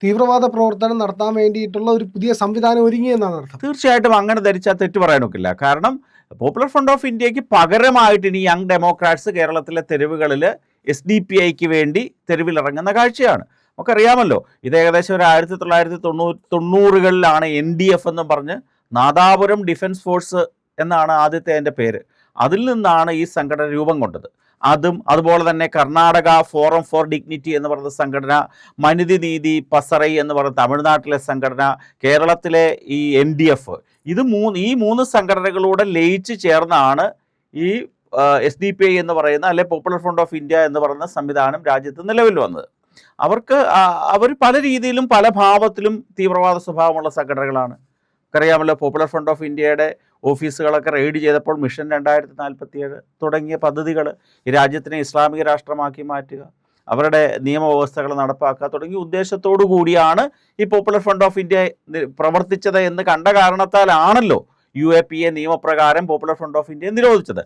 തീവ്രവാദ പ്രവർത്തനം നടത്താൻ വേണ്ടിയിട്ടുള്ള ഒരു പുതിയ സംവിധാനം ഒരുങ്ങിയെന്നാണ് അർത്ഥം. തീർച്ചയായിട്ടും അങ്ങനെ ധരിച്ചാൽ തെറ്റ് പറയാനൊക്കില്ല. കാരണം പോപ്പുലർ ഫ്രണ്ട് ഓഫ് ഇന്ത്യക്ക് പകരമായിട്ട് ഇനി യങ് ഡെമോക്രാറ്റ്സ് കേരളത്തിലെ തെരുവുകളിൽ SDPIക്ക് വേണ്ടി തെരുവിലിറങ്ങുന്ന കാഴ്ചയാണ്. നമുക്കറിയാമല്ലോ, ഇത് ഏകദേശം ഒരു 1990-കളിലാണ് NDF എന്നും പറഞ്ഞ് നാദാപുരം ഡിഫൻസ് ഫോഴ്സ് എന്നാണ് ആദ്യത്തെ എൻ്റെ പേര്. അതിൽ നിന്നാണ് ഈ സംഘടന രൂപം കൊണ്ടത്. അതുപോലെ തന്നെ കർണാടക ഫോറം ഫോർ ഡിഗ്നിറ്റി എന്ന് പറയുന്ന സംഘടന, മനിതി നീതി പസറൈ എന്ന് പറയുന്ന തമിഴ്നാട്ടിലെ സംഘടന, കേരളത്തിലെ ഈ NDF, ഈ മൂന്ന് സംഘടനകളൂടെ ലയിച്ച് ചേർന്നാണ് ഈ SDPI എന്ന് പറയുന്ന അല്ലെ പോപ്പുലർ ഫ്രണ്ട് ഓഫ് ഇന്ത്യ എന്ന് പറയുന്ന സംവിധാനം രാജ്യത്ത് നിലവിൽ വന്നത്. അവർ പല രീതിയിലും പല ഭാവത്തിലും തീവ്രവാദ സ്വഭാവമുള്ള സംഘടനകളാണ്. അറിയാമല്ലോ, പോപ്പുലർ ഫ്രണ്ട് ഓഫ് ഇന്ത്യയുടെ ഓഫീസുകളൊക്കെ റെയ്ഡ് ചെയ്തപ്പോൾ മിഷൻ 2047 തുടങ്ങിയ പദ്ധതികൾ ഈ രാജ്യത്തിനെ ഇസ്ലാമിക രാഷ്ട്രമാക്കി മാറ്റുക, അവരുടെ നിയമവ്യവസ്ഥകൾ നടപ്പാക്കുക തുടങ്ങിയ ഉദ്ദേശത്തോടു കൂടിയാണ് ഈ പോപ്പുലർ ഫ്രണ്ട് ഓഫ് ഇന്ത്യ പ്രവർത്തിച്ചത് എന്ന് കണ്ട കാരണത്താലാണല്ലോ UAPA നിയമപ്രകാരം പോപ്പുലർ ഫ്രണ്ട് ഓഫ് ഇന്ത്യ നിരോധിച്ചത്.